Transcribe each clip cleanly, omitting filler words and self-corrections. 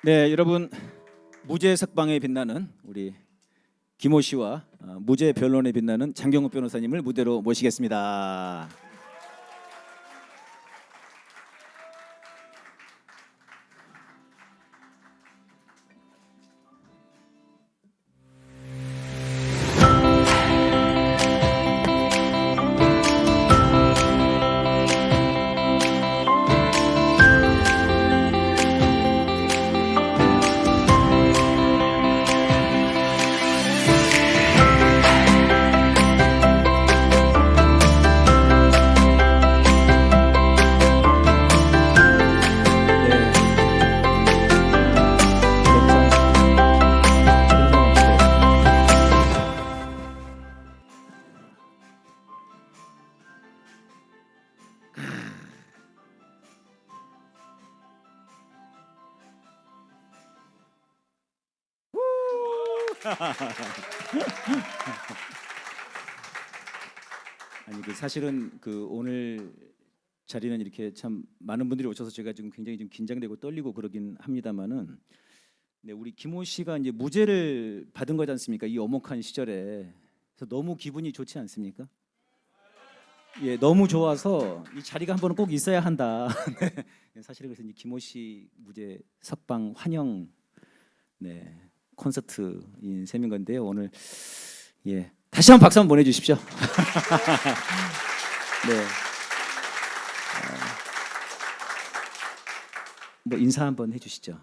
네, 여러분 무죄 석방에 빛나는 우리 김호 씨와 무죄 변론에 빛나는 장경욱 변호사님을 무대로 모시겠습니다. 아니 사실은 오늘 자리는 이렇게 참 많은 분들이 오셔서 제가 지금 굉장히 좀 긴장되고 떨리고 그러긴 합니다만은, 네, 우리 김호 씨가 이제 무죄를 받은 거지 않습니까? 이 엄혹한 시절에. 그래서 너무 기분이 좋지 않습니까? 예, 너무 좋아서 이 자리가 한 번은 꼭 있어야 한다. 네, 사실은 그래서 이제 김호 씨 무죄 석방 환영 콘서트인 셈인 건데요. 오늘 다시 한번 박수 한번 보내주십시오. 네. 뭐 인사 한번 해주시죠.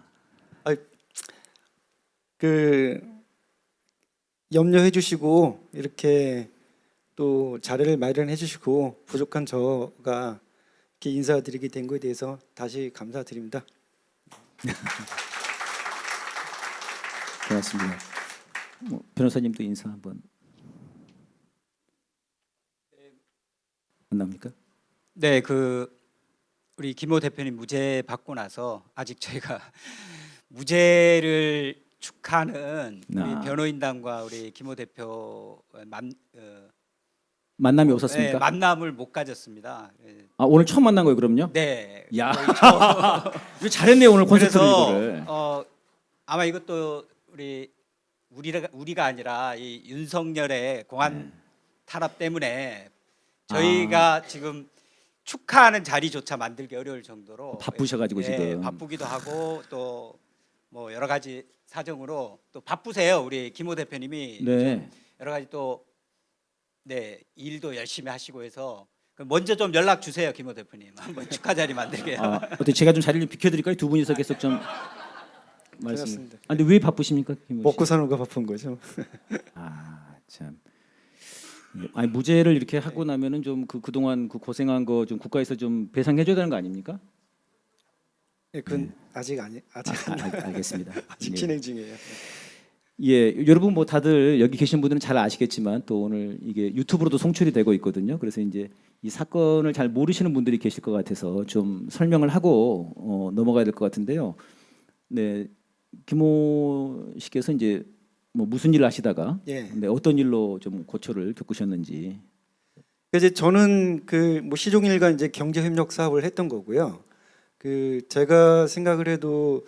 염려해 주시고 이렇게 또 자리를 마련해 주시고 부족한 저가 이렇게 인사드리게 된 거에 대해서 다시 감사드립니다. 고맙습니다. 변호사님도 인사 한번. 만납니까? 네, 우리 김호 대표님 무죄 받고 나서 아직 저희가 무죄를 축하하는 우리 변호인단과 우리 김호 대표 만남이 없었습니까? 네, 만남을 못 가졌습니다. 아, 오늘 처음 만난 거예요, 그럼요? 네. 야, 이거 잘했네요 오늘 콘서트를 이거를. 아마 이것도 우리가 아니라 이 윤석열의 공안 탄압 때문에 저희가 지금 축하하는 자리조차 만들기 어려울 정도로 바쁘셔가지고 지금. 바쁘기도 하고 또 뭐 여러 가지 사정으로 또 바쁘세요. 우리 김호 대표님이 네. 여러 가지 또 일도 열심히 하시고 해서 먼저 좀 연락 주세요, 김호 대표님. 한번 축하 자리 만들게요. 어떻게 제가 좀 자리를 비켜드릴까요? 두 분이서 계속 좀 말씀. 그렇습니다. 근데 왜 바쁘십니까, 김호 씨? 먹고 사는 거 바쁜 거죠. 참. 아니 무죄를 이렇게 하고 나면은 좀 그동안 고생한 거 좀 국가에서 좀 배상해줘야 되는 거 아닙니까? 네, 그건 아직 알겠습니다. 아직 진행 중이에요. 예, 여러분 뭐 다들 여기 계신 분들은 잘 아시겠지만 또 오늘 이게 유튜브로도 송출이 되고 있거든요. 그래서 이제 이 사건을 잘 모르시는 분들이 계실 것 같아서 좀 설명을 하고 넘어가야 될 것 같은데요. 네, 김호 씨께서 이제 뭐 무슨 일을 하시다가 어떤 일로 좀 고초를 겪으셨는지. 이제 저는 뭐 시종일관 이제 경제협력 사업을 했던 거고요. 제가 생각을 해도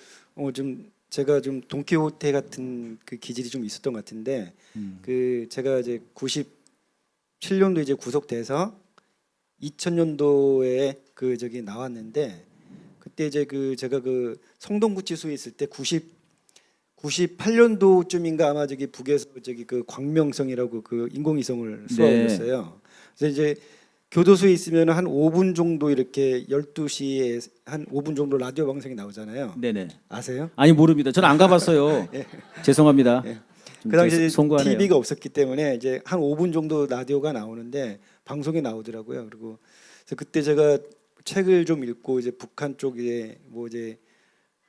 제가 좀 돈키호테 같은 기질이 좀 있었던 것 같은데 제가 이제 97년도 이제 구속돼서 2000년도에 저기 나왔는데 그때 이제 제가 성동구치소에 있을 때 98년도쯤인가 아마 저기 북에서 광명성이라고 인공위성을 쏘아올렸어요. 그래서 이제 교도소에 있으면 한 5분 정도 이렇게 12시에 한 5분 정도 라디오 방송이 나오잖아요. 네네. 아세요? 아니 모릅니다. 저는 안 가봤어요. 죄송합니다. 그 당시에 송구하네요. TV가 없었기 때문에 이제 한 5분 정도 라디오가 나오는데 방송에 나오더라고요. 그래서 그때 제가 책을 좀 읽고 이제 북한 쪽에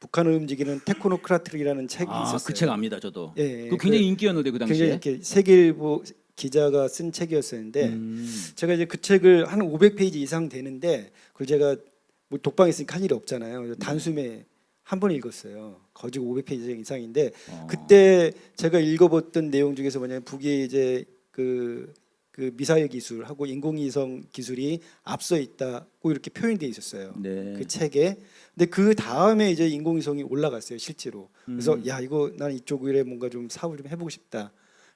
북한을 움직이는 테크노크라트라는 책이 있었어요. 그 책 압니다, 저도. 예, 그 굉장히 인기였는데 그 당시에. 굉장히 이렇게 세계일보 기자가 쓴 책이었었는데 제가 이제 그 책을 한 500페이지 이상 되는데 그걸 제가 뭐 독방에 있으니까 할 일이 없잖아요. 그래서 단숨에 한 번 읽었어요. 거의 500페이지 이상인데 그때 제가 읽어봤던 내용 중에서 뭐냐면 북이 이제 그 그 미사일 기술하고 인공위성 기술이 앞서 있다고 이렇게 표현되어 있었어요. 네. 그 책에. 근데 그 다음에 이제 인공위성이 올라갔어요, 실제로. 그래서 야, 이거 난 이쪽 일에 뭔가 좀 사업을 좀 해보고 싶다.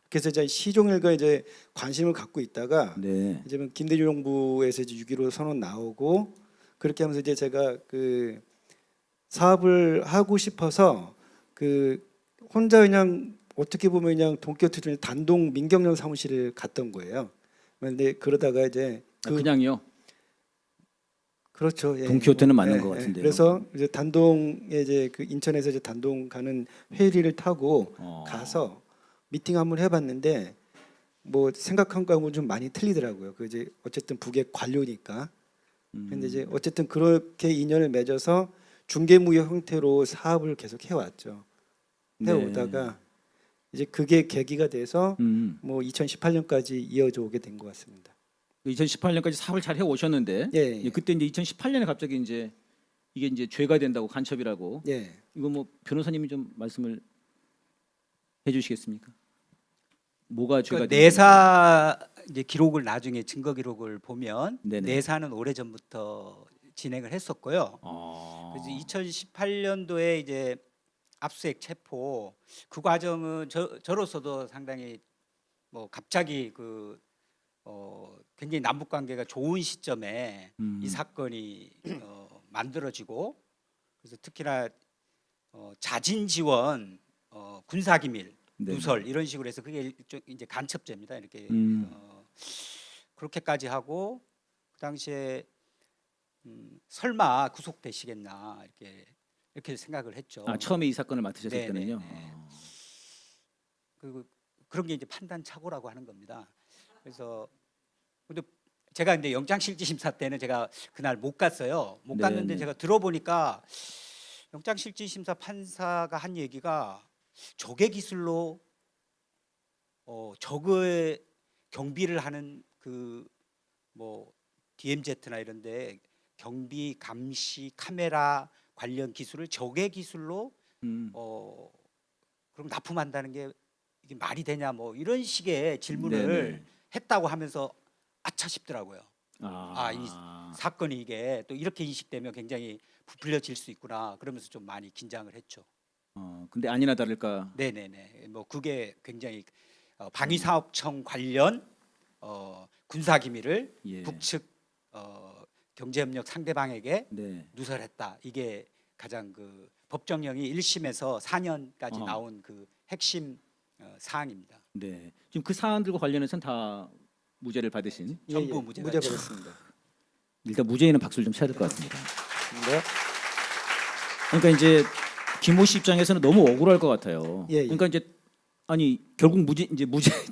그래서 이제 시종일관 이제 관심을 갖고 있다가 네. 이제 김대중 정부에서 이제 6.15 선언 나오고 그렇게 하면서 이제 제가 그 사업을 하고 싶어서 그 혼자 그냥 어떻게 보면 그냥 동키호테 단독 민경련 사무실을 갔던 거예요. 그런데 그러다가 이제 그냥요. 그렇죠. 예. 동키호테는 맞는 것 같은데요. 그래서 이제 단동에 이제 그 인천에서 이제 단동 가는 페리를 타고 어. 가서 미팅 한번 해봤는데 뭐 생각한 거하고 좀 많이 틀리더라고요. 그 이제 어쨌든 북의 관료니까. 근데 이제 어쨌든 그렇게 인연을 맺어서 중개무역 형태로 사업을 계속 해왔죠. 해오다가 이제 그게 계기가 돼서 뭐 2018년까지 이어져 오게 된 것 같습니다. 2018년까지 사업을 잘 해 오셨는데 예. 그때 이제 2018년에 갑자기 이제 이게 이제 죄가 된다고 간첩이라고 예. 이거 뭐 변호사님이 좀 말씀을 해주시겠습니까? 뭐가 죄가 그 된 내사 이제 기록을 나중에 증거 기록을 보면 네네. 내사는 오래 전부터 진행을 했었고요. 그래서 2018년도에 이제 압수수색 체포 그 과정은 저로서도 상당히 뭐 갑자기 그 굉장히 남북 관계가 좋은 시점에 이 사건이 만들어지고 그래서 특히나 자진 지원 군사 기밀 네. 누설 이런 식으로 해서 그게 일종 이제 간첩죄입니다. 이렇게 그렇게까지 하고 그 당시에 설마 구속되시겠나 이렇게 생각을 했죠. 처음에 이 사건을 맡으셨을 네네, 때는요. 네. 그리고 그런 게 이제 판단 착오라고 하는 겁니다. 그래서 근데 제가 이제 영장실질심사 때는 제가 그날 못 갔어요. 못 갔는데 네네. 제가 들어보니까 영장실질심사 판사가 한 얘기가 적의 기술로 적의 경비를 하는 그 뭐 DMZ나 이런데 경비 감시 카메라 관련 기술을 적의 기술로 그럼 납품한다는 게 이게 말이 되냐 뭐 이런 식의 질문을 네네. 했다고 하면서 아차 싶더라고요. 이 이 사건이 이게 또 이렇게 인식되면 굉장히 부풀려질 수 있구나 그러면서 좀 많이 긴장을 했죠. 근데 아니나 다를까. 네네네. 뭐 그게 굉장히 방위사업청 관련 군사 기밀을 예. 북측 경제협력 상대방에게 네. 누설했다. 이게 가장 그 법정형이 1심에서 4년까지 나온 그 핵심 사항입니다. 네. 지금 그 사안들과 관련해서는 다 무죄를 받으신. 전부 무죄가 무죄 있죠. 받았습니다. 일단 무죄인은 박수를 좀 쳐야 될 것 같습니다. 네. 그러니까 이제 김모 씨 입장에서는 너무 억울할 것 같아요. 예, 예. 그러니까 이제 결국 무죄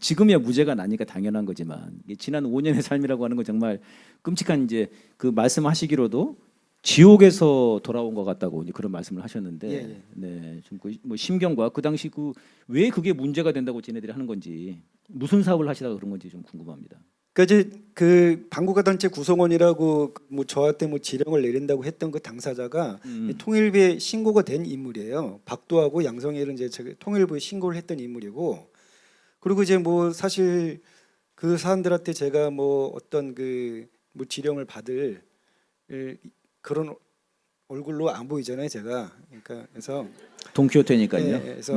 지금이야 무죄가 나니까 당연한 거지만 이게 지난 5년의 삶이라고 하는 건 정말 끔찍한 이제 그 말씀하시기로도 지옥에서 돌아온 것 같다고 이제 그런 말씀을 하셨는데, 예, 예. 네, 좀 뭐 심경과 그 당시 왜 그게 문제가 된다고 쟤네들이 하는 건지 무슨 사업을 하시다가 그런 건지 좀 궁금합니다. 그러니까 이제 그 반국가 단체 구성원이라고 뭐 저한테 뭐 지령을 내린다고 했던 그 당사자가 통일부에 신고가 된 인물이에요. 박도하고 양성일은 이제 통일부에 신고를 했던 인물이고, 그리고 이제 뭐 사실 그 사람들한테 제가 뭐 어떤 그 뭐 지령을 받을 그런 얼굴로 안 보이잖아요, 제가. 그러니까 그래서 동키호테니까요. 예, 그래서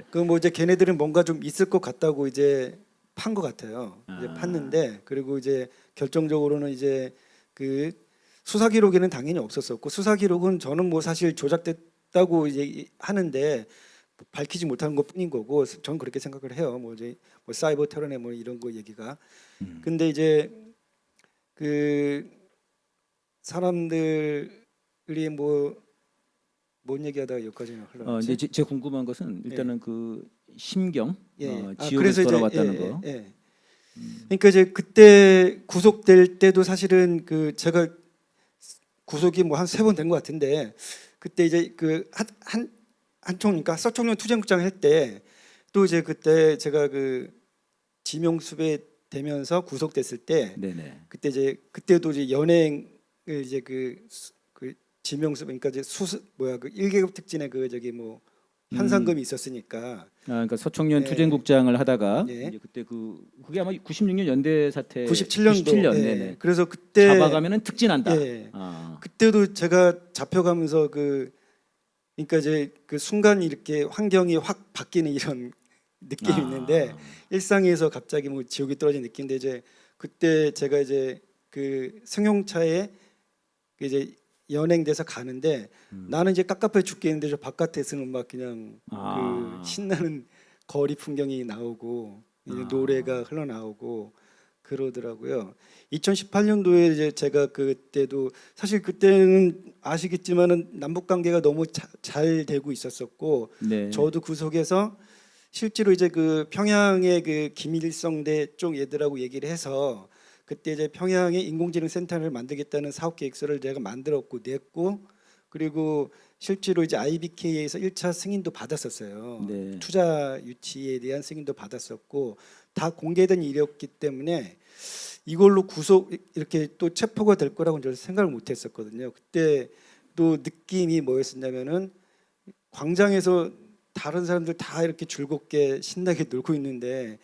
그 뭐 이제 걔네들은 뭔가 좀 있을 것 같다고 이제 판 것 같아요. 이제 팠는데, 그리고 이제 결정적으로는 이제 그 수사 기록에는 당연히 없었었고, 수사 기록은 저는 뭐 사실 조작됐다고 이제 하는데 밝히지 못하는 것뿐인 거고, 저는 그렇게 생각을 해요. 뭐 이제 뭐 사이버 테러네 뭐 이런 거 얘기가. 근데 이제 그 사람들이 뭔 얘기하다가 여기까지 흘러갔지? 이제 제가 궁금한 것은 일단은 그 심경, 예. 지옥에서 그래서 이제, 돌아왔다는 거. 그러니까 이제 그때 구속될 때도 사실은 그 제가 구속이 뭐 한 3번 된 것 같은데, 그때 이제 그 한총니까 서청년 투쟁국장 할 때 또 이제 그때 제가 그 지명수배 되면서 구속됐을 때, 네네. 그때 이제 그때도 이제 연행을 이제 그 지명수배, 그러니까 이제 그 1계급 특진의 그 저기 뭐 현상금이 있었으니까. 그러니까 서청년 네. 투쟁국장을 하다가 네. 이제 그때 그게 아마 96년 연대 사태 97년도. 97년 예. 네네. 그래서 그때 잡아가면은 특진한다. 예. 아. 그때도 제가 잡혀가면서 그러니까 이제 그 순간 이렇게 환경이 확 바뀌는 이런 느낌이 있는데 일상에서 갑자기 뭐 지옥이 떨어진 느낌인데 이제 그때 제가 이제 그 승용차에 이제 연행돼서 가는데 나는 이제 깝깝해 죽겠는데 저 바깥에서는 막 그냥 아. 그 신나는 거리 풍경이 나오고 이제 아. 노래가 흘러나오고 그러더라고요. 2018년도에 이제 제가 그때도 사실 그때는 아시겠지만은 남북 관계가 너무 잘 되고 있었었고 네. 저도 그 속에서 실제로 이제 그 평양의 그 김일성대 쪽 애들하고 얘기를 해서 그때 이제 평양에 인공지능 센터를 만들겠다는 사업 계획서를 제가 만들었고 냈고 그리고 실제로 이제 IBK에서 1차 승인도 받았었어요. 네. 투자 유치에 대한 승인도 받았었고 다 공개된 일이었기 때문에 이걸로 구속 이렇게 또 체포가 될 거라고 저는 생각을 못 했었거든요. 그때 또 느낌이 뭐였었냐면은 광장에서 다른 사람들 다 이렇게 즐겁게 신나게 놀고 있는데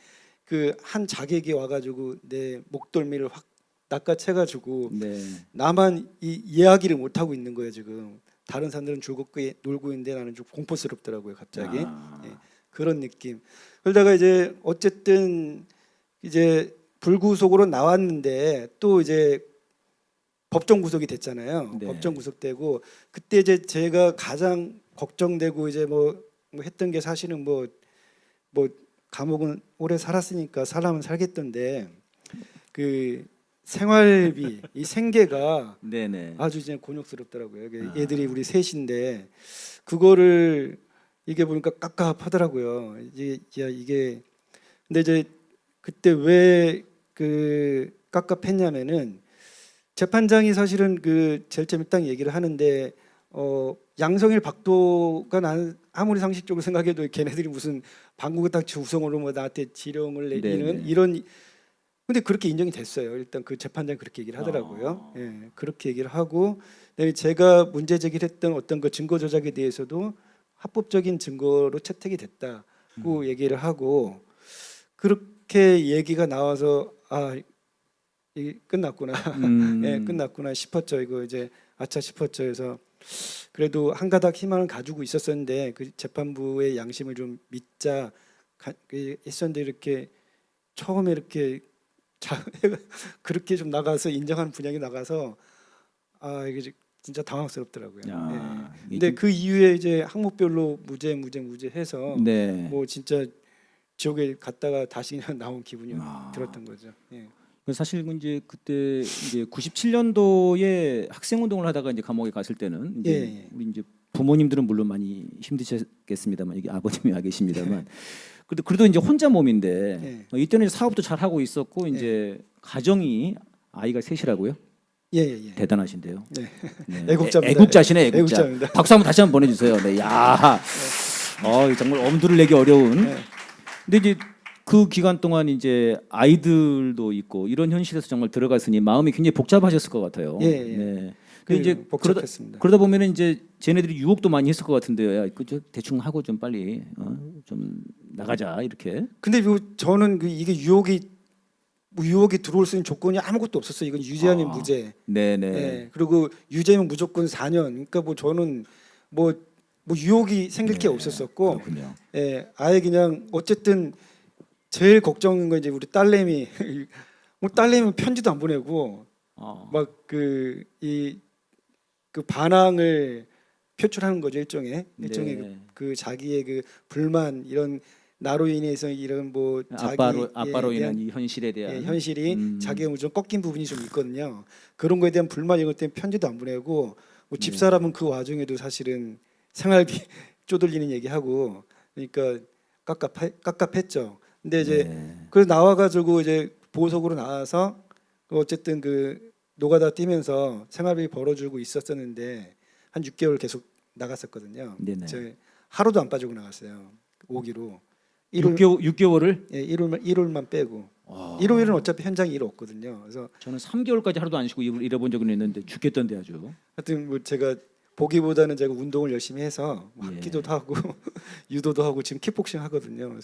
그 한 자객이 와가지고 내 목덜미를 확 낚아채가지고 네. 나만 이 이야기를 못 하고 있는 거예요 지금. 다른 사람들은 즐겁게 놀고 있는데 나는 좀 공포스럽더라고요 갑자기. 아. 예, 그런 느낌. 그러다가 이제 어쨌든 이제 불구속으로 나왔는데 또 이제 법정 구속이 됐잖아요. 네. 법정 구속되고 그때 이제 제가 가장 걱정되고 이제 뭐 했던 게 사실은 뭐 감옥은 오래 살았으니까 사람은 살겠던데 그 생활비 이 생계가 네네. 아주 이제 곤욕스럽더라고요. 애들이 우리 셋인데 그거를 이게 보니까 깝깝하더라고요. 이게 근데 이제 그때 왜 그 깝깝했냐면은 재판장이 사실은 그 제일 재밌다는 얘기를 하는데 양성일 박도가 나는 아무리 상식적으로 생각해도 걔네들이 무슨 방구같이 우성으로 뭐 나한테 지령을 내리는 네네. 이런 근데 그렇게 인정이 됐어요. 일단 그 재판장이 그렇게 얘기를 하더라고요. 예, 그렇게 얘기를 하고 그다음에 제가 문제 제기를 했던 어떤 그 증거 조작에 대해서도 합법적인 증거로 채택이 됐다고 얘기를 하고 그렇게 얘기가 나와서 이게 끝났구나. 예, 끝났구나 싶었죠. 이거 이제 아차 싶었죠. 그래서 그래도 한 가닥 희망을 가지고 있었었는데 그 재판부의 양심을 좀 믿자 했었는데 이렇게 처음에 이렇게 그렇게 좀 나가서 인정하는 분량이 나가서 이게 진짜 당황스럽더라고요. 야, 예. 이게 근데 좀- 그 이후에 이제 항목별로 무죄 해서 네. 뭐 진짜 지옥에 갔다가 다시 그냥 나온 기분이 아. 들었던 거죠. 예. 사실 이제 그때 이제 97년도에 학생 운동을 하다가 이제 감옥에 갔을 때는 이제 예. 우리 이제 부모님들은 물론 많이 힘드셨겠습니다만 여기 아버님이 와 계십니다만 그래도 이제 혼자 몸인데 이때는 이제 사업도 잘 하고 있었고 이제 가정이 아이가 셋이라고요? 예. 대단하신데요. 네. 네. 애국자입니다. 애국자시네, 애국자. 애국자입니다. 박수 한번 다시 한번 보내주세요. 네, 야, 정말 엄두를 내기 어려운. 네. 근데 이제 그 기간 동안 이제 아이들도 있고 이런 현실에서 정말 들어갔으니 마음이 굉장히 복잡하셨을 것 같아요. 예. 네. 근데 이제 복잡했습니다. 그러다 보면은 이제 쟤네들이 유혹도 많이 했을 것 같은데요. 야, 그저 대충 하고 좀 빨리 좀 나가자 이렇게. 근데 저는 이게 유혹이 들어올 수 있는 조건이 아무것도 없었어요. 이건 유죄 아닌 무죄. 네네. 예. 그리고 유죄면 무조건 4년. 그러니까 뭐 저는 뭐 유혹이 생길 게 없었었고, 그렇군요. 예, 아예 그냥 어쨌든 제일 걱정인 건 이제 우리 딸내미. 뭐 딸내미 편지도 안 보내고 막 그 반항을 표출하는 거죠 일종의 네. 그 자기의 그 불만 이런 나로 인해서 이런 뭐 아빠로 자기에 인한 대한 이 현실에 대한 현실이 자기가 좀 꺾인 부분이 좀 있거든요. 그런 거에 대한 불만 이런 것 때문에 편지도 안 보내고 뭐 집사람은 그 와중에도 사실은 생활비 쪼들리는 얘기하고 그러니까 깝깝했죠. 근데 이제 그래서 나와가지고 이제 보석으로 나와서 어쨌든 그 노가다 뛰면서 생활비 벌어주고 있었었는데 한 6개월 계속 나갔었거든요. 네네. 저 하루도 안 빠지고 나갔어요. 5기로. 6개월을? 예, 1월만 빼고. 일요일은 어차피 현장에 일 없거든요. 그래서 저는 3개월까지 하루도 안 쉬고 일해본 적은 있는데 죽겠던데 아주. 하여튼 뭐 제가 보기보다는 제가 운동을 열심히 해서 예. 합기도도 하고 유도도 하고 지금 킥복싱 하거든요.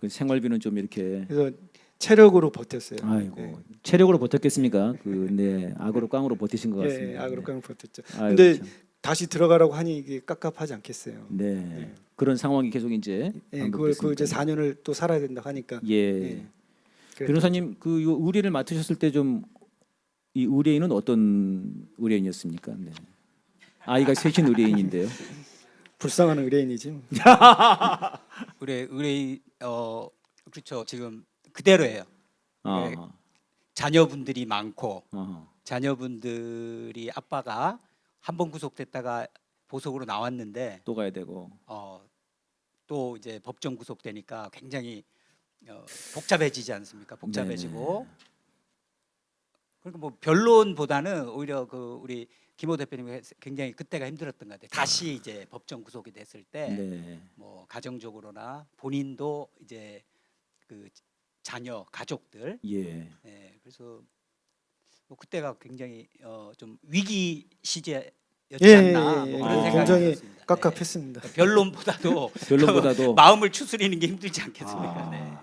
그 생활비는 좀 이렇게 그래서 체력으로 버텼어요. 아이고 예. 체력으로 버텼겠습니까? 네 악으로 깡으로 버티신 것 같습니다. 예, 악으로깡 버텼죠. 아이고, 근데 참. 다시 들어가라고 하니 이게 깝깝하지 않겠어요. 네. 그런 상황이 계속 이제 예, 그 이제 반복됐으니까요. 4년을 또 살아야 된다 하니까. 예. 예. 그래서 변호사님 그 요 의뢰를 맡으셨을 때 좀 이 의뢰인은 어떤 의뢰인이었습니까? 네. 아이가 셋인 의뢰인인데요. 불쌍한 의뢰인이지. 의뢰인 그렇죠. 지금 그대로예요. 아, 자녀분들이 많고 아, 자녀분들이 아빠가 한 번 구속됐다가 보석으로 나왔는데 또 가야 되고. 또 이제 법정 구속되니까 굉장히 복잡해지지 않습니까? 복잡해지고 그러니까 뭐 변론보다는 오히려 그 우리 김호 대표님이 굉장히 그때가 힘들었던 것 같아요. 다시 이제 법정 구속이 됐을 때 네. 뭐 가정적으로나 본인도 이제 그 자녀 가족들 예. 그래서 뭐 그때가 굉장히 좀 위기 시제였지 예, 않나 예, 예. 뭐 그런 아, 생각이 굉장히 들었습니다. 깝깝했습니다. 변론보다도 변론보다도 마음을 추스리는 게 힘들지 않겠습니까? 아. 네.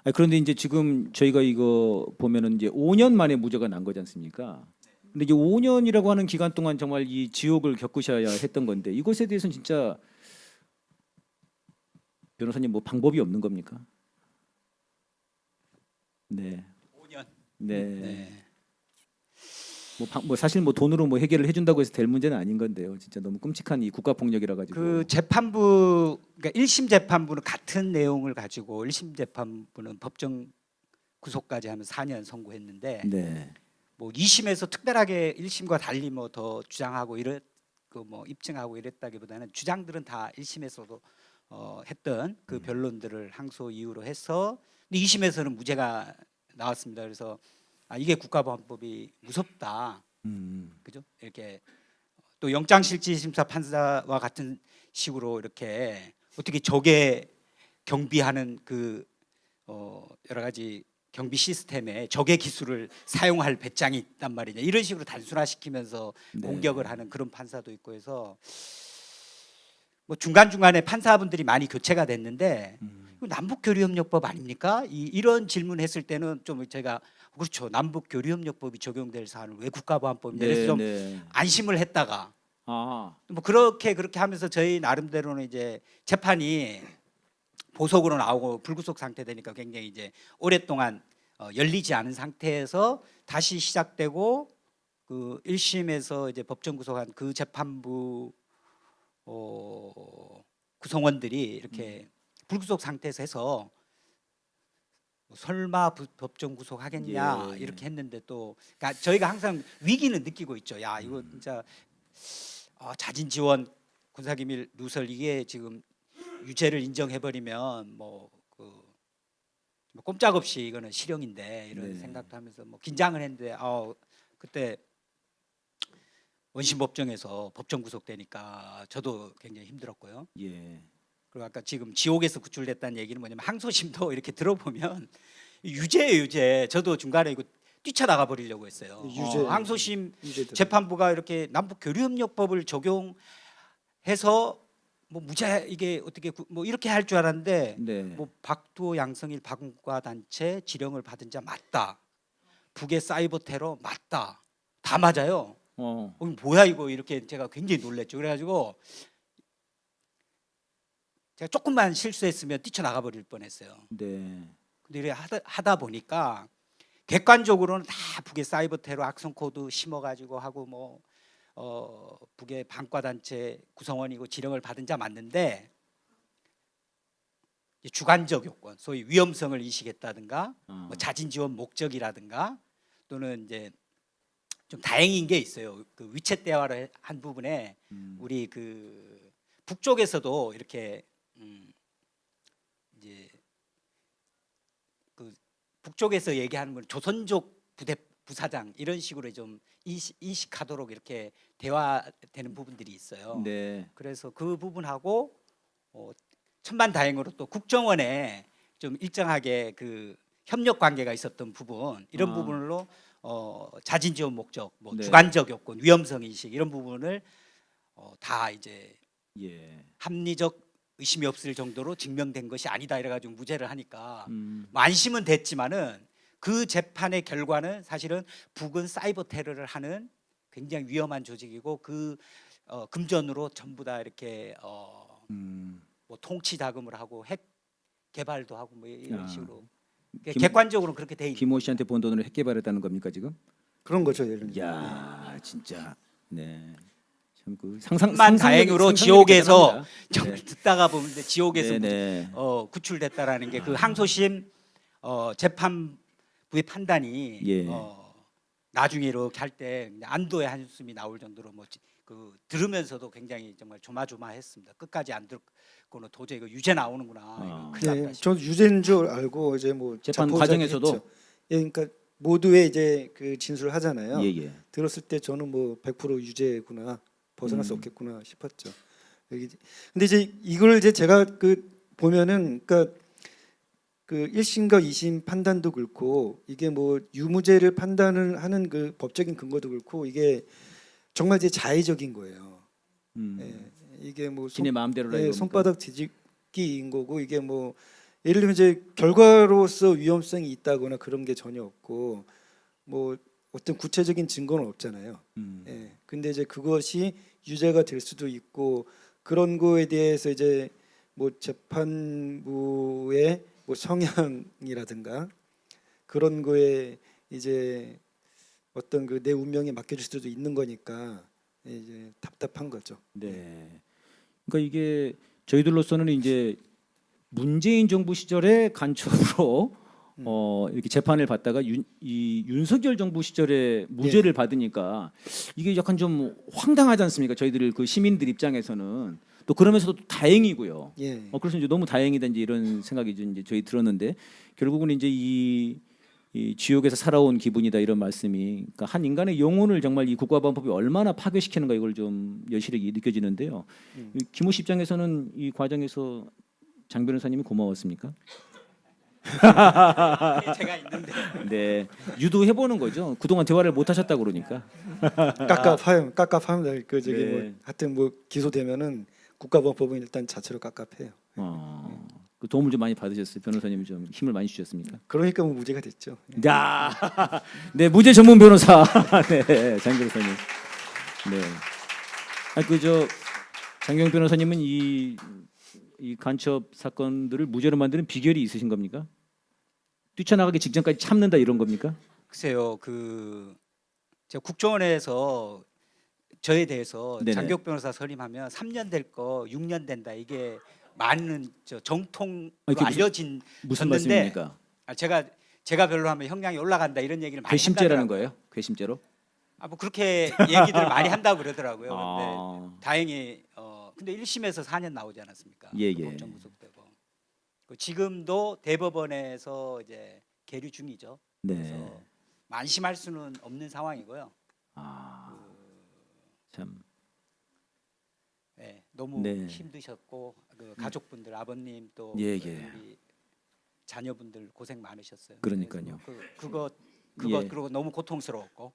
아니, 그런데 이제 지금 저희가 이거 보면은 이제 5년 만에 무죄가 난 거지 않습니까? 근데 이제 5년이라고 하는 기간 동안 정말 이 지옥을 겪으셔야 했던 건데 이것에 대해서는 진짜 변호사님 뭐 방법이 없는 겁니까? 네. 5년. 네. 네. 뭐 사실 뭐 돈으로 뭐 해결을 해준다고 해서 될 문제는 아닌 건데요. 진짜 너무 끔찍한 이 국가 폭력이라 가지고. 그 재판부 그러니까 1심 재판부는 같은 내용을 가지고 1심 재판부는 법정 구속까지 하면 4년 선고했는데 네. 뭐 2심에서 특별하게 1심과 달리 뭐 더 주장하고 이랬 그뭐 입증하고 이랬다기보다는 주장들은 다 1심에서도 했던 그 변론들을 항소 이유로 해서 근데 2심에서는 무죄가 나왔습니다. 그래서 이게 국가보안법이 무섭다. 그죠? 이렇게 또 영장실질심사 판사와 같은 식으로 이렇게 어떻게 적의 경비하는 그 여러 가지 경비 시스템에 적의 기술을 사용할 배짱이 있단 말이냐 이런 식으로 단순화시키면서 네. 공격을 하는 그런 판사도 있고 해서 뭐 중간중간에 판사분들이 많이 교체가 됐는데 이거 남북교류협력법 아닙니까? 이런 질문했을 때는 좀 제가 그렇죠. 남북교류협력법이 적용될 사안을 왜 국가보안법인데 그래서 좀 네. 안심을 했다가 아, 뭐 그렇게 하면서 저희 나름대로는 이제 재판이 보석으로 나오고 불구속 상태 되니까 굉장히 이제 오랫동안 열리지 않은 상태에서 다시 시작되고 그 1심에서 이제 법정 구속한 그 재판부 구성원들이 이렇게 불구속 상태에서 해서 설마 법정 구속하겠냐 예. 이렇게 했는데 또 그러니까 저희가 항상 위기는 느끼고 있죠. 야 이거 진짜 자진 지원 군사기밀 누설 이게 지금 유죄를 인정해버리면 뭐 꼼짝없이 이거는 실형인데 이런 네. 생각도 하면서 뭐 긴장을 했는데 그때 원심 법정에서 법정 구속되니까 저도 굉장히 힘들었고요. 예. 그리고 아까 지금 지옥에서 구출됐다는 얘기는 뭐냐면 항소심도 이렇게 들어보면 유죄예요, 유죄. 저도 중간에 이거 뛰쳐나가 버리려고 했어요. 유죄. 항소심 유죄들. 재판부가 이렇게 남북교류협력법을 적용해서 뭐 무죄 이게 어떻게 뭐 이렇게 할 줄 알았는데 네. 뭐 박두호 양성일 박문과 단체 지령을 받은 자 맞다. 북의 사이버 테러 맞다. 다 맞아요. 뭐야 이거 이렇게 제가 굉장히 놀랐죠. 그래가지고 제가 조금만 실수했으면 뛰쳐나가 버릴 뻔했어요. 네. 근데 이래 하다 보니까 객관적으로는 다 북의 사이버 테러 악성 코드 심어가지고 하고 뭐 북의 반과 단체 구성원이고 지령을 받은 자 맞는데 주관적 요건, 소위 위험성을 인식했다든가 뭐 자진 지원 목적이라든가 또는 이제 좀 다행인 게 있어요. 그 위챗 대화를 한 부분에 우리 그 북쪽에서도 이렇게 이제 그 북쪽에서 얘기하는 건 조선족 부대 부사장 이런 식으로 좀 인식하도록 이렇게 대화되는 부분들이 있어요. 네. 그래서 그 부분하고 천만다행으로 또 국정원에 좀 일정하게 그 협력 관계가 있었던 부분 이런 부분으로 자진 지원 목적, 뭐 네. 주관적 요건, 위험성 인식 이런 부분을 다 이제 예. 합리적 의심이 없을 정도로 증명된 것이 아니다 이래가지고 무죄를 하니까 음. 안심은 됐지만은 그 재판의 결과는 사실은 북은 사이버 테러를 하는 굉장히 위험한 조직이고 그 금전으로 전부 다 이렇게 음. 뭐 통치 자금을 하고 핵 개발도 하고 뭐 이런 아. 식으로 김- 객관적으로 그렇게 돼 있는 김호 씨한테 번 돈으로 핵 개발했다는 겁니까 지금? 그런 거죠, 예를 들면. 야, 진짜. 네. 참 그 상상 만 상상력이- 다행으로 상상력이 지옥에서 대단합니다. 정말 듣다가 보면 지옥에서 네, 네. 구출됐다라는 게 그 항소심 재판부의 판단이 예. 나중에 이렇게 할 때 안도의 한숨이 나올 정도로 그 들으면서도 굉장히 정말 조마조마했습니다. 끝까지 안 듣고는 도저히 이거 유죄 나오는구나. 이거 큰일 났다 예, 싶어요. 저 유죄인 줄 알고 이제 뭐 재판 자포자기 과정에서도? 했죠. 예, 그러니까 모두의 이제 그 진술을 하잖아요. 예, 예. 들었을 때 저는 뭐 100% 유죄구나, 벗어날 수 없겠구나 싶었죠. 근데 이제 이걸 이제 제가 그 보면은 그러니까 그 1심과 2심 판단도 그렇고 이게 뭐 유무죄를 판단을 하는 그 법적인 근거도 그렇고 이게 정말 이제 자의적인 거예요. 예, 이게 뭐 지네 마음대로 라 손바닥 뒤집기인 거고 이게 뭐 예를 들면 이제 결과로서 위험성이 있다거나 그런 게 전혀 없고 뭐 어떤 구체적인 증거는 없잖아요. 예, 근데 이제 그것이 유죄가 될 수도 있고 그런 거에 대해서 이제 뭐 재판부의 뭐 성향이라든가 그런 거에 이제 어떤 그 내 운명에 맡겨질 수도 있는 거니까 이제 답답한 거죠. 네. 그러니까 이게 저희들로서는 이제 문재인 정부 시절에 간첩으로 이렇게 재판을 받다가 윤석열 정부 시절에 무죄를 받으니까 이게 약간 좀 황당하지 않습니까? 저희들 그 시민들 입장에서는 또 그러면서도 다행이고요. 예. 그래서 이제 너무 다행이다 이제 이런 생각이 이제 저희 들었는데 결국은 이제 이 지옥에서 살아온 기분이다 이런 말씀이 그러니까 한 인간의 영혼을 정말 이 국가보안법이 얼마나 파괴시키는가 이걸 좀 여실히 느껴지는데요. 김호 씨 입장에서는 이 과정에서 장 변호사님이 고마웠습니까? 제가 있는데 네, 유도해 보는 거죠. 그동안 대화를 못 하셨다 그러니까. 깝깝합니다. 그 저기 네. 뭐 하여튼 뭐 기소되면은 국가보안법은 일단 자체로 깝깝해요. 그 도움을 좀 많이 받으셨어요. 변호사님이 좀 힘을 많이 주셨습니까? 그러니까 뭐 무죄가 됐죠. 야, 네 무죄 전문 변호사, 네, 장 변호사님. 네, 그저 장경 변호사님은 이 간첩 사건들을 무죄로 만드는 비결이 있으신 겁니까? 뛰쳐나가기 직전까지 참는다 이런 겁니까? 글쎄요, 제가 국정원에서 저에 대해서 네네. 장경 변호사 선임하면 3년 될 거 6년 된다 이게 많은 정통으로 아니, 그게 알려진 무슨 졌는데 말씀입니까? 제가 별로 하면 형량이 올라간다 이런 얘기를 많이 괘씸죄라는 한다더라고요. 거예요? 괘씸죄로? 뭐 그렇게 얘기들 많이 한다고 그러더라고요. 근데 아. 다행히 근데 1심에서 4년 나오지 않았습니까? 예, 그 예. 법정 구속되고 지금도 대법원에서 이제 계류 중이죠. 네. 그래서 안심할 수는 없는 상황이고요. 참. 네, 너무 네. 힘드셨고 그 가족분들 아버님 또 예, 우리 예. 자녀분들 고생 많으셨어요. 그러니까요. 그래서 그것 예. 그리고 너무 고통스러웠고.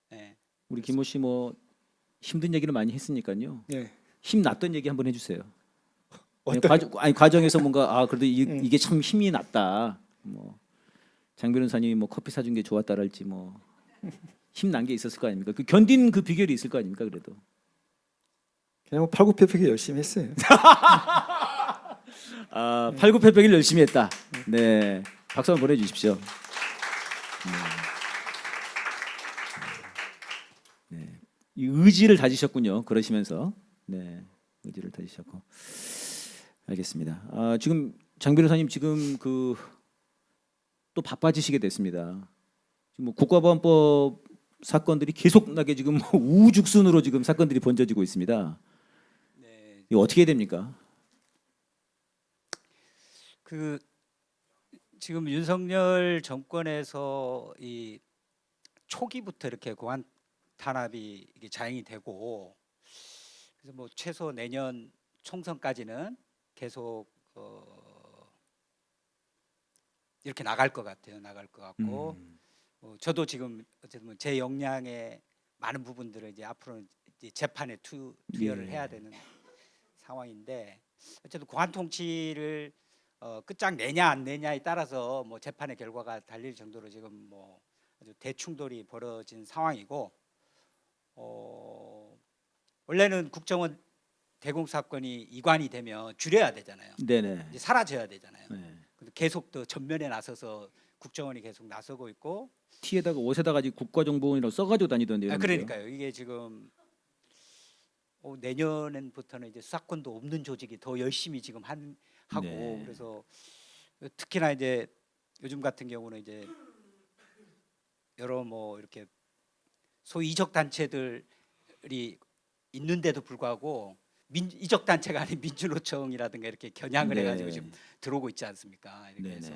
네. 우리 김호 씨 뭐 힘든 얘기를 많이 했으니까요. 예. 힘 났던 얘기 한번 해주세요. 어떤- 과정에서 뭔가 그래도 이게 참 힘이 났다. 뭐 장 변호사님이 뭐 커피 사준 게 좋았다랄지 뭐 힘 난 게 있었을 거 아닙니까? 그 견딘 그 비결이 있을 거 아닙니까? 그래도. 그냥 뭐 팔굽혀펴기 열심히 했어요. 팔굽혀펴기를 열심히 했다. 네, 박수 한번 보내주십시오. 네, 이 의지를 다지셨군요. 그러시면서 네, 의지를 다지셨고 알겠습니다. 지금 장 변호사님 지금 또 바빠지시게 됐습니다. 지금 뭐 국가보안법 사건들이 계속 나게 지금 뭐 우후죽순으로 지금 사건들이 번져지고 있습니다. 네. 이거 어떻게 해야 됩니까? 지금 윤석열 정권에서 이 초기부터 이렇게 공안 탄압이 이게 자행이 되고 그래서 뭐 최소 내년 총선까지는 계속 이렇게 나갈 것 같아요. 나갈 것 같고 저도 지금 어쨌든 제 역량의 많은 부분들을 이제 앞으로는 이제 재판에 투여를 예. 해야 되는 상황인데 어쨌든 공안 통치를 끝장 내냐 안 내냐에 따라서 뭐 재판의 결과가 달릴 정도로 지금 뭐 아주 대충돌이 벌어진 상황이고 원래는 국정원 대공 사건이 이관이 되면 줄여야 되잖아요. 네네. 이제 사라져야 되잖아요. 네. 근데 계속 더 전면에 나서서 국정원이 계속 나서고 있고 티에다가 옷에다가 국가정보원이라고 써가지고 다니던데요. 그러니까요. 이게 지금 내년부터는 이제 수사권도 없는 조직이 더 열심히 지금 하고 네. 그래서 특히나 이제 요즘 같은 경우는 이제 여러 뭐 이렇게 소위 이적 단체들이 있는데도 불구하고 이적 단체가 아닌 민주노총이라든가 이렇게 겨냥을 네. 해가지고 지금 들어오고 있지 않습니까? 이렇게 네네. 해서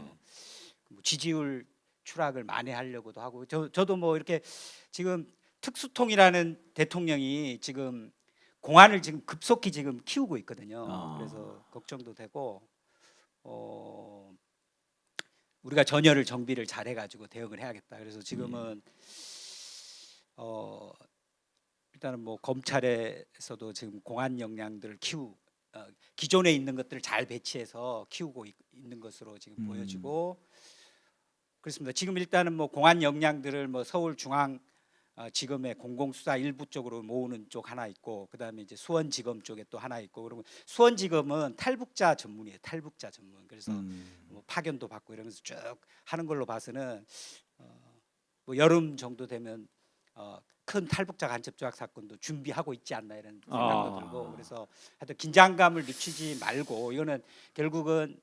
뭐 지지율 추락을 만회하려고도 하고 저도 뭐 이렇게 지금 특수통이라는 대통령이 지금 공안을 지금 급속히 지금 키우고 있거든요. 그래서 걱정도 되고 우리가 전열을 정비를 잘해가지고 대응을 해야겠다. 그래서 지금은 일단은 뭐 검찰에서도 지금 공안 역량들을 기존에 있는 것들을 잘 배치해서 키우고 있는 것으로 지금 보여지고 그렇습니다. 지금 일단은 뭐 공안 역량들을 뭐 서울중앙 지검의 공공수사 일부 쪽으로 모으는 쪽 하나 있고 그다음에 이제 수원지검 쪽에 또 하나 있고 그러면 수원지검은 탈북자 전문이에요. 탈북자 전문. 그래서 뭐 파견도 받고 이러면서 쭉 하는 걸로 봐서는 뭐 여름 정도 되면 큰 탈북자 간첩 조작 사건도 준비하고 있지 않나 이런 생각도 들고 그래서 하여튼 긴장감을 늦추지 말고 이거는 결국은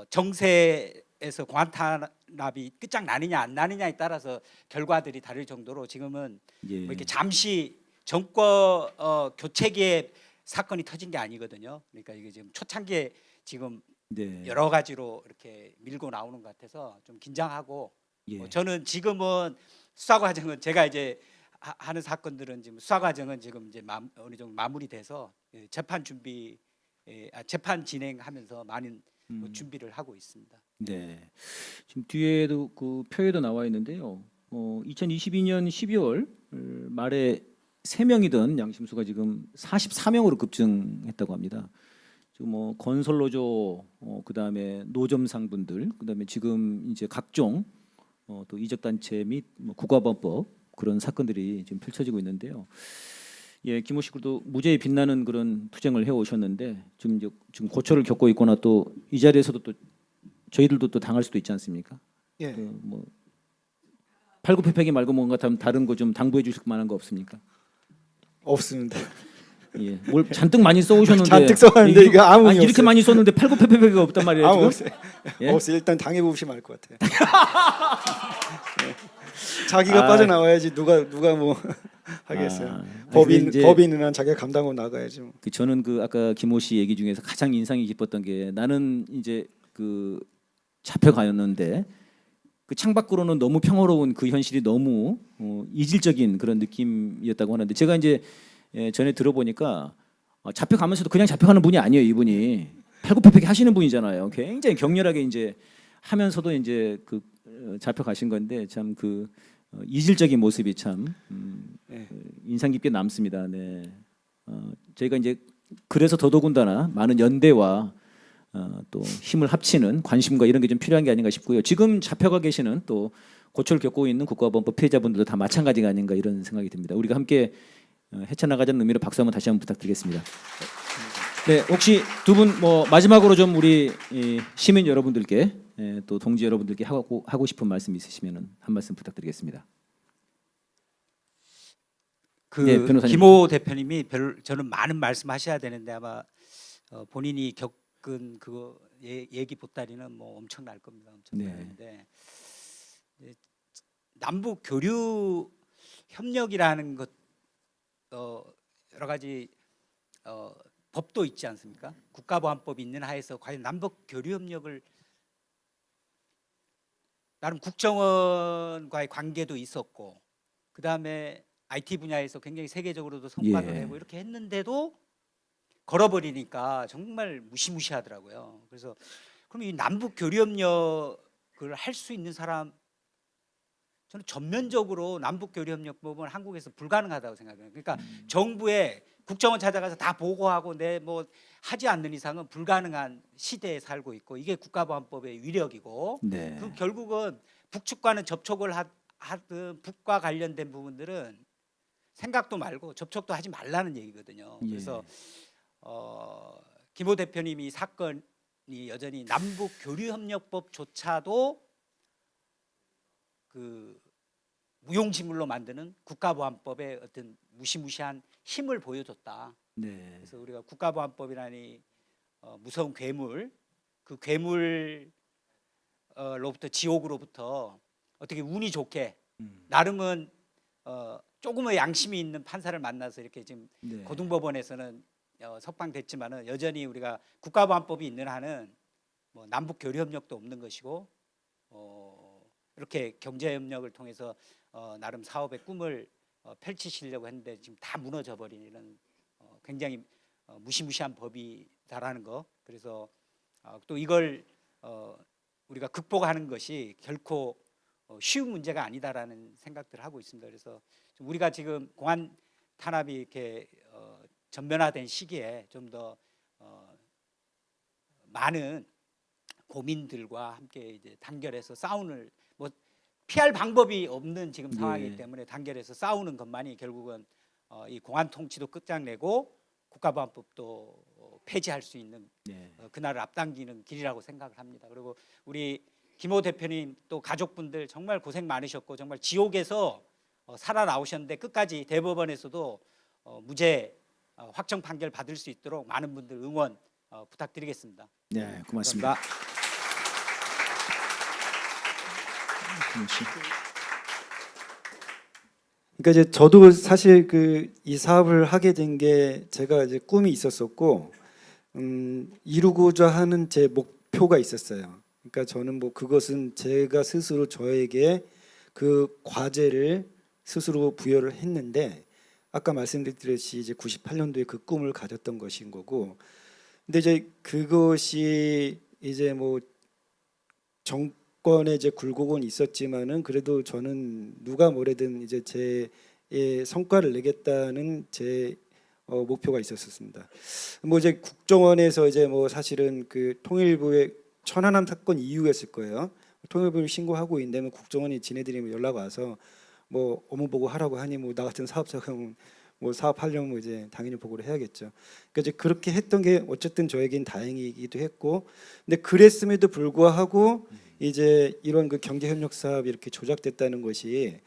정세에서 관탄압이 끝장 나느냐 안 나느냐에 따라서 결과들이 다를 정도로 지금은 예. 뭐 이렇게 잠시 정권 교체기에 사건이 터진 게 아니거든요. 그러니까 이게 지금 초창기에 지금 네. 여러 가지로 이렇게 밀고 나오는 것 같아서 좀 긴장하고 예. 저는 지금은 수사 과정은 제가 이제 하는 사건들은 지금 수사 과정은 지금 이제 어느 정도 마무리돼서 재판 준비 재판 진행하면서 많은 뭐 준비를 하고 있습니다. 네. 지금 뒤에도 그 표에도 나와 있는데요. 2022년 12월 말에 3명이던 양심수가 지금 44명으로 급증했다고 합니다. 지금 뭐 건설노조, 그다음에 노점상분들, 그다음에 지금 이제 각종 또 이적단체 및 뭐 국가범법 그런 사건들이 지금 펼쳐지고 있는데요. 예, 김호 씨 그래도 무죄에 빛나는 그런 투쟁을 해 오셨는데 지금 고초를 겪고 있거나 또 이 자리에서도 또 저희들도 또 당할 수도 있지 않습니까? 예. 뭐 팔굽혀펴기 말고 뭔가 다른 거 좀 당부해 주실 만한 거 없습니까? 없습니다. 예, 뭘 잔뜩 많이 써오셨는데 잔뜩 써왔는데 이거 아무 의미 이렇게 없어요. 많이 썼는데 팔굽혀펴기가 없단 말이에요. 아무 지금? 없어요. 예? 없어요. 일단 당해 보시면 알 것 같아요. 예. 자기가 빠져나와야지 누가 뭐 하겠어요. 이제 법인은 한 자기가 감당하고 나가야지. 뭐. 저는 그 아까 김호 씨 얘기 중에서 가장 인상이 깊었던 게 나는 이제 그 잡혀가였는데 그 창밖으로는 너무 평화로운 그 현실이 너무 이질적인 그런 느낌이었다고 하는데 제가 이제 전에 들어보니까 잡혀가면서도 그냥 잡혀가는 분이 아니에요. 이분이 팔굽혀펴기 하시는 분이잖아요. 굉장히 격렬하게 이제 하면서도 이제 그 잡혀가신 건데 참 그 이질적인 모습이 참 네. 인상 깊게 남습니다. 네. 저희가 이제 그래서 더더군다나 많은 연대와 또 힘을 합치는 관심과 이런 게 좀 필요한 게 아닌가 싶고요. 지금 잡혀가 계시는 또 고초를 겪고 있는 국가범법 피해자분들도 다 마찬가지가 아닌가 이런 생각이 듭니다. 우리가 함께 헤쳐나가자는 의미로 박수 한번 다시 한번 부탁드리겠습니다. 네, 혹시 두 분 뭐 마지막으로 좀 우리 시민 여러분들께 또 동지 여러분들께 하고 싶은 말씀 있으시면 한 말씀 부탁드리겠습니다. 네, 변호사님. 김호 대표님이 저는 많은 말씀하셔야 되는데 아마 본인이 겪은 그 얘기 보따리는 뭐 엄청날 겁니다. 엄청나는데 남북 교류 협력이라는 것 여러 가지 법도 있지 않습니까? 국가보안법이 있는 하에서 과연 남북 교류 협력을 나름 국정원과의 관계도 있었고 그 다음에 IT 분야에서 굉장히 세계적으로도 성과도 내고 이렇게 했는데도 걸어버리니까 정말 무시무시하더라고요. 그래서 그럼 이 남북 교류 협력을 할 수 있는 사람 저는 전면적으로 남북교류협력법은 한국에서 불가능하다고 생각해요. 그러니까 정부에 국정원 찾아가서 다 보고하고 내 뭐 하지 않는 이상은 불가능한 시대에 살고 있고, 이게 국가보안법의 위력이고, 네. 그 결국은 북측과는 접촉을 하든 북과 관련된 부분들은 생각도 말고 접촉도 하지 말라는 얘기거든요. 예. 그래서 김호 대표님이 이 사건이 여전히 남북교류협력법조차도 그 무용지물로 만드는 국가보안법의 어떤 무시무시한 힘을 보여줬다. 네. 그래서 우리가 국가보안법이라니 무서운 괴물, 그 괴물로부터 지옥으로부터 어떻게 운이 좋게 나름은 조금의 양심이 있는 판사를 만나서 이렇게 지금 네. 고등법원에서는 석방됐지만은 여전히 우리가 국가보안법이 있는 한은 뭐 남북 교류협력도 없는 것이고, 이렇게 경제협력을 통해서 나름 사업의 꿈을 펼치시려고 했는데 지금 다 무너져 버린 이런 굉장히 무시무시한 법이다라는 거. 그래서 또 이걸 우리가 극복하는 것이 결코 쉬운 문제가 아니다라는 생각들을 하고 있습니다. 그래서 좀 우리가 지금 공안 탄압이 이렇게 전면화된 시기에 좀 더 많은 고민들과 함께 이제 단결해서 싸우는, 뭐 피할 방법이 없는 지금 상황이기 네. 때문에 단결해서 싸우는 것만이 결국은 이 공안 통치도 끝장내고 국가보안법도 폐지할 수 있는 네. 그날을 앞당기는 길이라고 생각을 합니다. 그리고 우리 김호 대표님 또 가족분들 정말 고생 많으셨고 정말 지옥에서 살아나오셨는데 끝까지 대법원에서도 무죄 확정 판결 받을 수 있도록 많은 분들 응원 부탁드리겠습니다. 네, 고맙습니다. 감사합니다. 김호 씨. 그러니까 이제 저도 사실 그 이 사업을 하게 된 게 제가 이제 꿈이 있었었고 이루고자 하는 제 목표가 있었어요. 그러니까 저는 뭐 그것은 제가 스스로 저에게 그 과제를 스스로 부여를 했는데, 아까 말씀드렸듯이 이제 98년도에 그 꿈을 가졌던 것인 거고, 근데 이제 그것이 이제 뭐 정권의 이제 굴곡은 있었지만은 그래도 저는 누가 뭐래든 이제 제 성과를 내겠다는 제 목표가 있었습니다. 뭐 이제 국정원에서 이제 뭐 사실은 그 통일부의 천안함 사건 이후였을 거예요. 통일부를 신고하고 있는데 국정원이 지네들이 뭐 연락 와서 뭐 업무 보고 하라고 하니 뭐 나 같은 사업자가 뭐 사업하려면 뭐 이제 당연히 보고를 해야겠죠. 그러니까 이제 그렇게 했던 게 어쨌든 저에겐 다행이기도 했고, 근데 그랬음에도 불구하고 이제 이런 그 경제협력 사업이 이렇게 조작됐다는 것이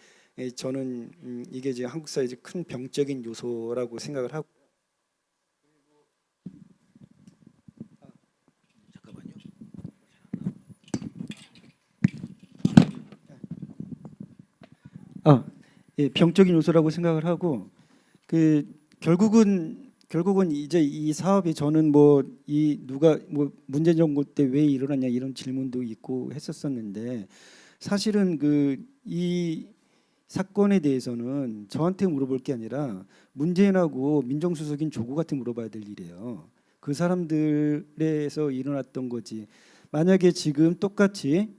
저는 이게 이제 한국 사회의 이제 큰 병적인 요소라고 생각을 하고. 잠깐만요. 예, 병적인 요소라고 생각을 하고, 그 결국은 이제 이 사업이 저는 뭐 이 누가 뭐 문재인 정부 때 왜 일어났냐 이런 질문도 있고 했었었는데, 사실은 그 이 사건에 대해서는 저한테 물어볼 게 아니라 문재인하고 민정수석인 조국한테 물어봐야 될 일이에요. 그 사람들에서 일어났던 거지. 만약에 지금 똑같이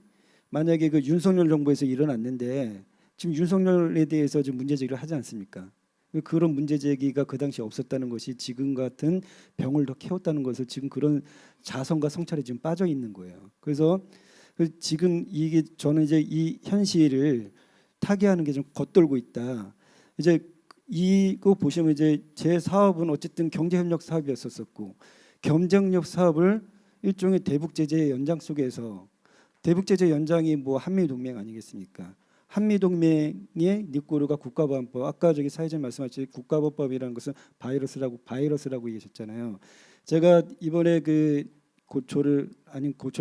만약에 그 윤석열 정부에서 일어났는데 지금 윤석열에 대해서 지금 문제 제기를 하지 않습니까? 그런 문제 제기가 그 당시 없었다는 것이 지금 같은 병을 더 키웠다는 것을 지금 그런 자성과 성찰에 지금 빠져 있는 거예요. 그래서 지금 이게 저는 이제 이 현실을 타개하는 게 좀 겉돌고 있다. 이제 이거 보시면 이제 제 사업은 어쨌든 경제협력 사업이었었고, 경제협력 사업을 일종의 대북 제재의 연장 속에서, 대북 제재 연장이 뭐 한미 동맹 아니겠습니까? 한미 동맹의 니꼬르가 국가보안법, 아까 저기 사회자님 말씀하신 국가보안법이라는 것은 바이러스라고 얘기하셨잖아요. 제가 이번에 그 고초를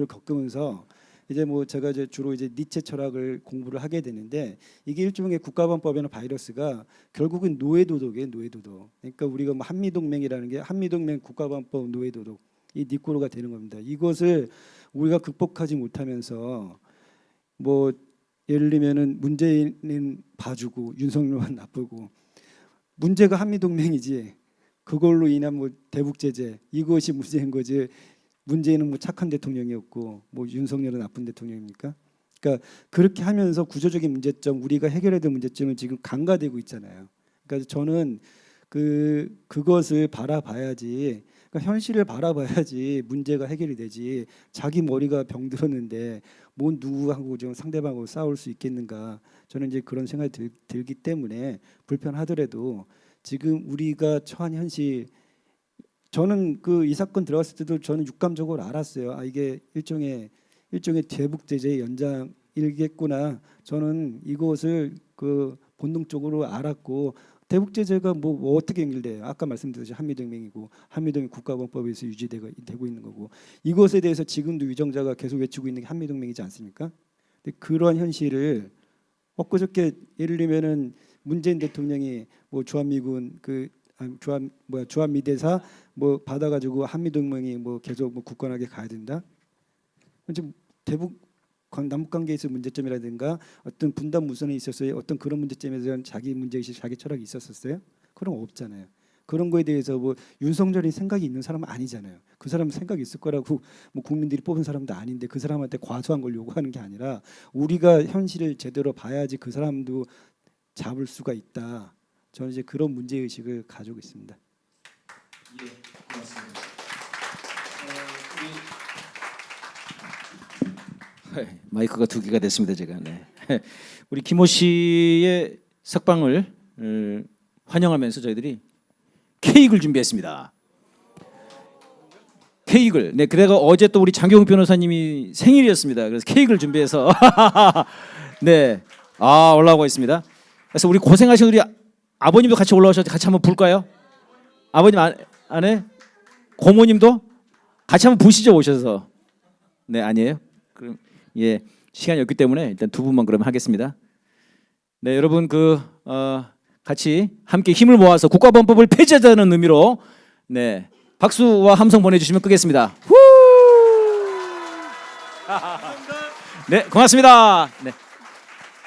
겪으면서 이제 뭐 제가 이제 주로 이제 니체 철학을 공부를 하게 되는데, 이게 일종의 국가보안법이나 바이러스가 결국은 노예도덕이에요, 노예도덕. 그러니까 우리가 뭐 한미동맹이라는 게 한미동맹 국가보안법 노예도덕, 이 니꼬르가 되는 겁니다. 이것을 우리가 극복하지 못하면서 뭐 예를 들면은 문재인은 봐주고 윤석열은 나쁘고, 문제가 한미동맹이지 그걸로 인한 뭐 대북 제재 이것이 문제인 거지. 문재인은 뭐 착한 대통령이었고 뭐 윤석열은 나쁜 대통령입니까? 그러니까 그렇게 하면서 구조적인 문제점, 우리가 해결해야 될 문제점은 지금 간과되고 있잖아요. 그러니까 저는 그것을 바라봐야지, 그러니까 현실을 바라봐야지 문제가 해결이 되지. 자기 머리가 병들었는데 뭔 누구하고 좀 상대방하고 싸울 수 있겠는가? 저는 이제 그런 생각이 들기 때문에 불편하더라도 지금 우리가 처한 현실, 저는 그 이 사건 들어갔을 때도 저는 육감적으로 알았어요. 아, 이게 일종의 대북 제재의 연장이겠구나. 저는 이것을 그 본능적으로 알았고, 대북 제재가 뭐 어떻게 연결돼요? 아까 말씀드렸듯이 한미동맹이고, 한미동맹 국가보안법에서 유지되고 있는 거고, 이것에 대해서 지금도 위정자가 계속 외치고 있는 게 한미동맹이지 않습니까? 근데 그러한 현실을 엊그저께 예를 들면은 문재인 대통령이 뭐 주한미군 주한미대사 뭐 받아가지고 한미동맹이 뭐 계속 뭐 굳건하게 가야 된다. 지금 대북 남북 관계에서 문제점이라든가 어떤 분단 무선에 있어서의 어떤 그런 문제점에 대한 자기 문제의식, 자기 철학이 있었어요? 그런 거 없잖아요. 그런 거에 대해서 뭐 윤석열이 생각이 있는 사람은 아니잖아요. 그 사람은 생각이 있을 거라고 뭐 국민들이 뽑은 사람도 아닌데 그 사람한테 과소한 걸 요구하는 게 아니라 우리가 현실을 제대로 봐야지 그 사람도 잡을 수가 있다. 저는 이제 그런 문제의식을 가지고 있습니다. 예, 고맙습니다. 마이크가 2개가 됐습니다, 제가. 네. 우리 김호 씨의 석방을 환영하면서 저희들이 케이크를 준비했습니다. 케이크를. 네, 그래가 어제 또 우리 장경욱 변호사님이 생일이었습니다. 그래서 케이크를 준비해서 네, 올라오고 있습니다. 그래서 우리 고생하신 우리 아버님도 같이 올라오셔서 같이 한번 불까요? 아버님 안에 고모님도 같이 한번 부시죠, 오셔서. 네, 아니에요? 그럼 예, 시간이 없기 때문에 일단 두 분만 그러면 하겠습니다. 네, 여러분 같이 함께 힘을 모아서 국가보안법을 폐지하자는 의미로 네, 박수와 함성 보내주시면 끄겠습니다. 후! 네, 고맙습니다. 네.